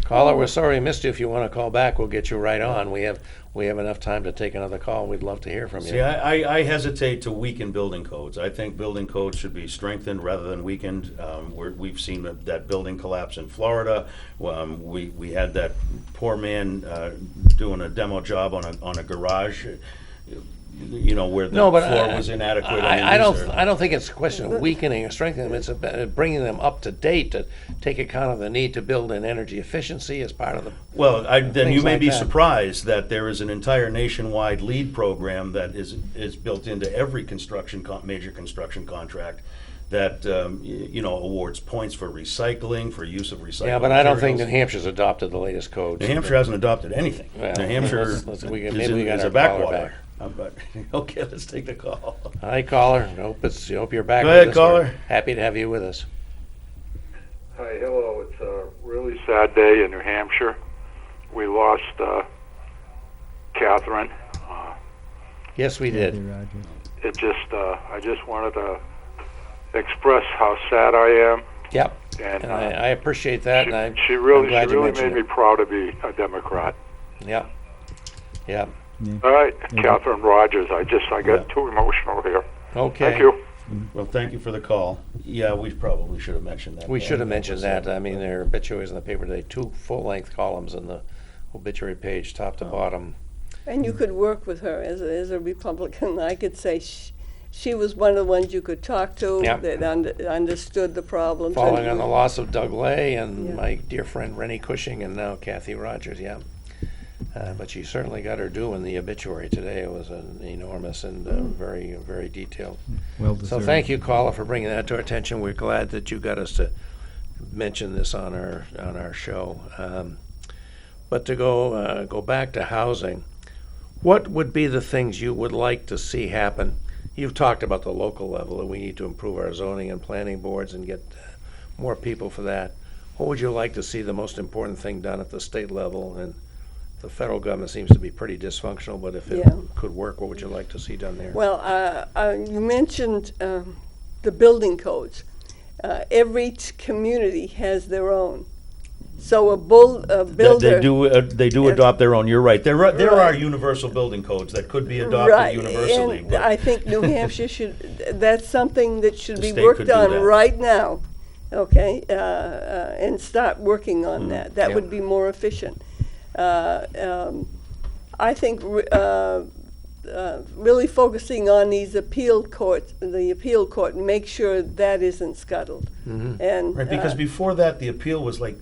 Caller, we're sorry we missed you. If you want to call back, we'll get you right on. We have enough time to take another call. We'd love to hear from you. See, I hesitate to weaken building codes. I think building codes should be strengthened rather than weakened. We've seen that building collapse in Florida. We had that poor man doing a demo job on a garage. Where the floor was inadequate. I don't think it's a question of weakening or strengthening them. It's about bringing them up to date to take account of the need to build in energy efficiency as part of the. Well, then you things may like be that. surprised that there is an entire nationwide LEED program that is built into every major construction contract that awards points for recycling, for use of recycling. Yeah, but I don't think New materials. Hampshire's adopted the latest code. New Hampshire hasn't adopted anything. Well, New Hampshire maybe we got is our a caller backwater. back. But okay, let's take the call. Hi, caller. Hope you're back. Go with ahead, us. caller. We're happy to have you with us. Hi, hello. It's a really sad day in New Hampshire. We lost Catherine. Yes, we did. It just, I just wanted to express how sad I am. Yep. And I appreciate that. she, and she really, I'm glad she you really mentioned made me proud to be a Democrat. Yep. Yep. All right, Catherine Rogers. I got too emotional here. Okay. Thank you. Well, thank you for the call. Yeah, we probably should have mentioned that. We should have mentioned that. I mean, there are obituaries in the paper today, 2 full-length columns in the obituary page, top to bottom. And you could work with her as a Republican. I could say she was one of the ones you could talk to Yep. that understood the problems. Following and- on the loss of Doug Lay and Yeah. my dear friend Rennie Cushing and now Kathy Rogers, yeah. But she certainly got her due in the obituary today. It was enormous and very, very detailed. Well So deserved. thank you, caller, for bringing that to our attention. We're glad that you got us to mention this on our show. But to go back to housing, what would be the things you would like to see happen? You've talked about the local level, that we need to improve our zoning and planning boards and get more people for that. What would you like to see the most important thing done at the state level? And the federal government seems to be pretty dysfunctional, but if it Yeah. could work, what would you like to see done there? Well, you mentioned the building codes. Every community has their own. So a builder. They do Yes. adopt their own. You're right. There are Right. universal building codes that could be adopted Right, universally. and But I think New Hampshire should, that's something that should The be state worked could do on that. right now, okay? And start working on that. That Yeah. would be more efficient. I think really focusing on these appeal courts, the appeal court, and make sure that isn't scuttled. And right, because before that, the appeal was like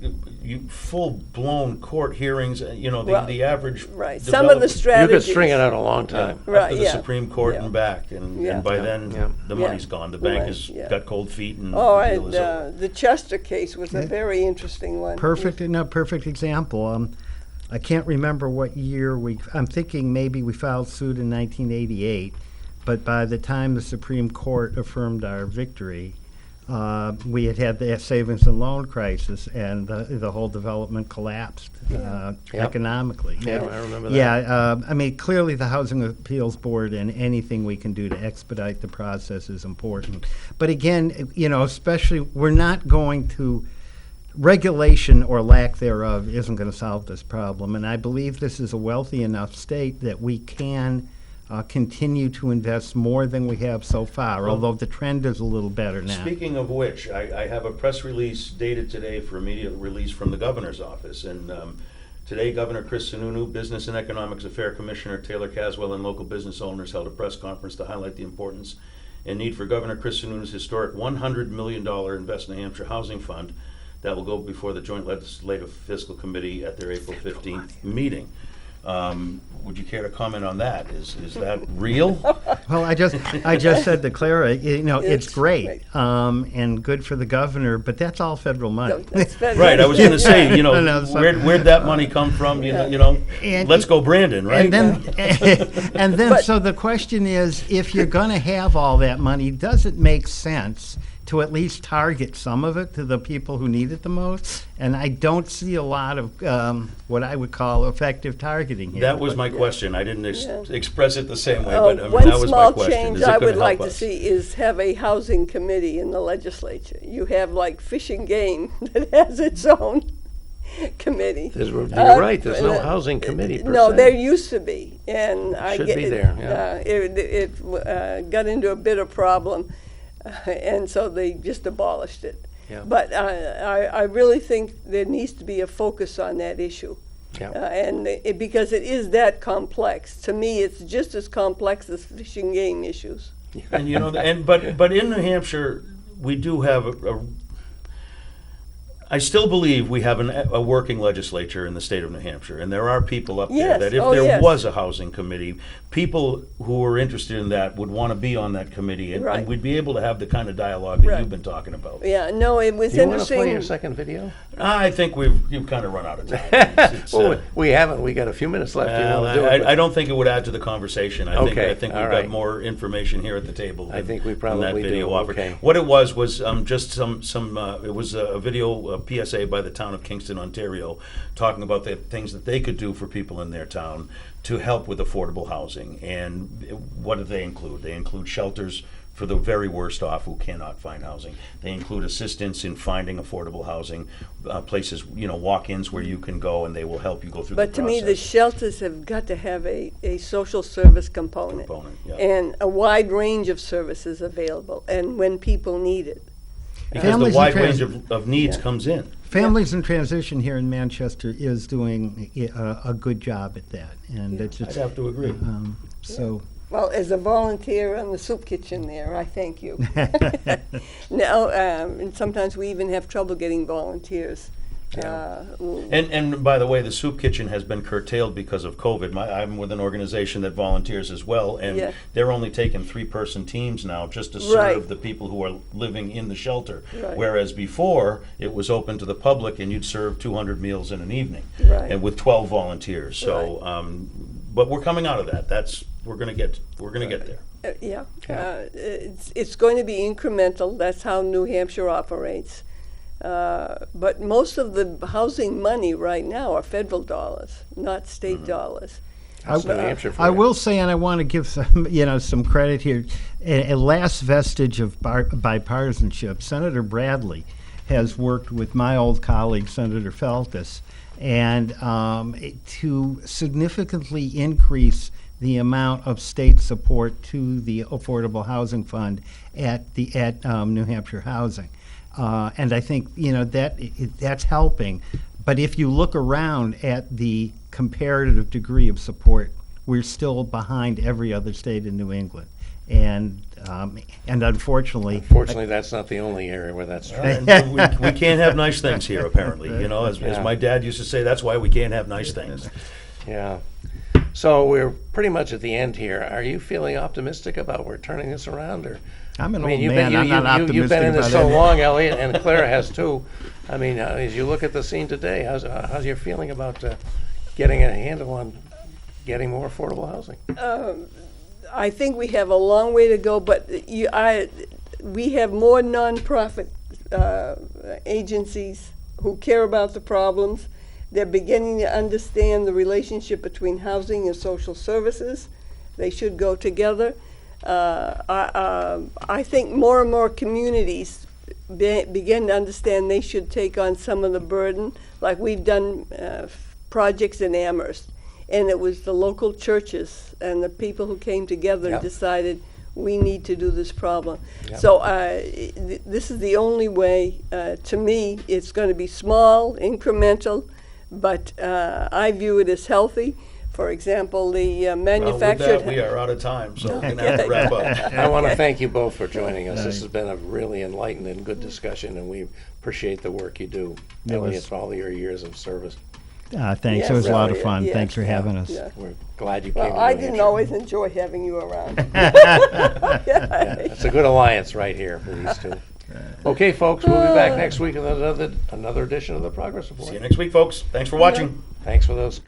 full-blown court hearings. Well, The average right, some of the development- You strategies. could string it out a long time. Right, up to the yeah. Supreme Court Yeah. and back, and, Yeah. and by Yeah. then Yeah. the Yeah. money's gone. The bank Right, has yeah. got cold feet, and Oh, the deal and is over. the Chester case was a very interesting one. Perfect example. I can't remember what year I'm thinking maybe we filed suit in 1988, but by the time the Supreme Court affirmed our victory, we had the savings and loan crisis, and the whole development collapsed Yep. economically. Yeah, I remember that. Yeah, I mean, clearly the Housing Appeals Board and anything we can do to expedite the process is important. But again, especially, we're not going to, regulation or lack thereof isn't going to solve this problem. And I believe this is a wealthy enough state that we can continue to invest more than we have so far, although the trend is a little better now. Speaking of which, I have a press release dated today for immediate release from the governor's office. And today, Governor Chris Sununu, Business and Economics Affairs Commissioner Taylor Caswell, and local business owners held a press conference to highlight the importance and need for Governor Chris Sununu's historic $100 million Invest New Hampshire Housing Fund that will go before the Joint Legislative Fiscal Committee at their April 15th meeting. Would you care to comment on that? Is that real? Well, I just said to Clara, it's It's great great. And good for the governor, but that's all federal money. No, that's very- Right, I was going to say, No, so- where'd that money come from? And- Let's go Brandon, right? And then, so the question is, if you're going to have all that money, does it make sense to at least target some of it to the people who need it the most? And I don't see a lot of what I would call effective targeting here. That was my question. I didn't express it the same way, Oh, but that one was my small question. change Is it I gonna would like help to us? see is have a housing committee in the legislature. You have like Fish and Game that has its own committee. You're right, there's no uh, housing committee per No, se. there used to be, and I Should get be there, yeah. It got into a bit of problem, and so they just abolished it. Yeah. But I really think there needs to be a focus on that issue. Yeah. Because it is that complex. To me, it's just as complex as fish and game issues. And but in New Hampshire, we do have I still believe we have a working legislature in the state of New Hampshire, and there are people up there Yes. that if Oh, there yes. was a housing committee, people who are interested in that would want to be on that committee, and, Right. and we'd be able to have the kind of dialogue that Right. you've been talking about. Yeah, no, it was Do you want to interesting. play your second video? I think you've kind of run out of time. It's, Well, we haven't. We got a few minutes left. You want to do it, I don't think it would add to the conversation. I Okay, think all we've right. got more information here at the table. I think we than probably that video do, offered. okay. What it was just some it was a video, a PSA by the town of Kingston, Ontario, talking about the things that they could do for people in their town to help with affordable housing. And what do they include? They include shelters for the very worst off who cannot find housing. They include assistance in finding affordable housing, places, walk-ins where you can go and they will help you go through But the to process. me, the shelters have got to have a social service component. Yeah. And a wide range of services available, and when people need it. Because Families the in wide range trans- of needs Yeah. comes in. Families in Transition here in Manchester is doing a good job at that, and it's I'd just, have to agree. so. Well, as a volunteer in the soup kitchen there, I thank you. Now, and sometimes we even have trouble getting volunteers. And by the way, the soup kitchen has been curtailed because of COVID. I'm with an organization that volunteers as well, and Yeah. they're only taking 3-person teams now just to Right. serve the people who are living in the shelter. Right. Whereas before, it was open to the public and you'd serve 200 meals in an evening. Right. And with 12 volunteers. So, but we're coming out of that. We're gonna get there. Yeah, it's going to be incremental. That's how New Hampshire operates. But most of the housing money right now are federal dollars, not state dollars. That's New Hampshire for I you. will say, and I want to give some credit here, a last vestige of bipartisanship. Senator Bradley has worked with my old colleague, Senator Feltus, and to significantly increase the amount of state support to the Affordable Housing Fund at New Hampshire Housing. And I think that's helping. But if you look around at the comparative degree of support, we're still behind every other state in New England. And unfortunately, That's not the only area where that's true. And we can't have nice things here, apparently. As Yeah. my dad used to say, that's why we can't have nice things. Yeah. So we're pretty much at the end here. Are you feeling optimistic about we're turning this around, or? I'm an I mean, old you've man. been, I'm not optimistic you've been in this about so anything. long, Elliot, and Clara has too. I mean, as you look at the scene today, how's your feeling about getting a handle on getting more affordable housing? I think we have a long way to go, but we have more nonprofit agencies who care about the problems. They're beginning to understand the relationship between housing and social services. They should go together. I think more and more communities begin to understand they should take on some of the burden. Like we've done projects in Amherst, and it was the local churches and the people who came together and decided we need to do this problem. Yep. So this is the only way. To me, it's going to be small, incremental, but I view it as healthy. For example, the manufactured... Well, with that, we are out of time, so we're going to have to wrap up. I want to thank you both for joining us. This has been a really enlightened and good discussion, and we appreciate the work you do, Elliot, for all your years of service. Thanks. Yes, It was a lot of really, fun. yes, Thanks for having us. Yeah. We're glad you came. Well, to I New didn't Hampshire. always enjoy having you around. Yeah, it's a good alliance right here for these two. Okay, folks, we'll be back next week with another edition of the Progress Report. See you next week, folks. Thanks for watching. Thanks for those.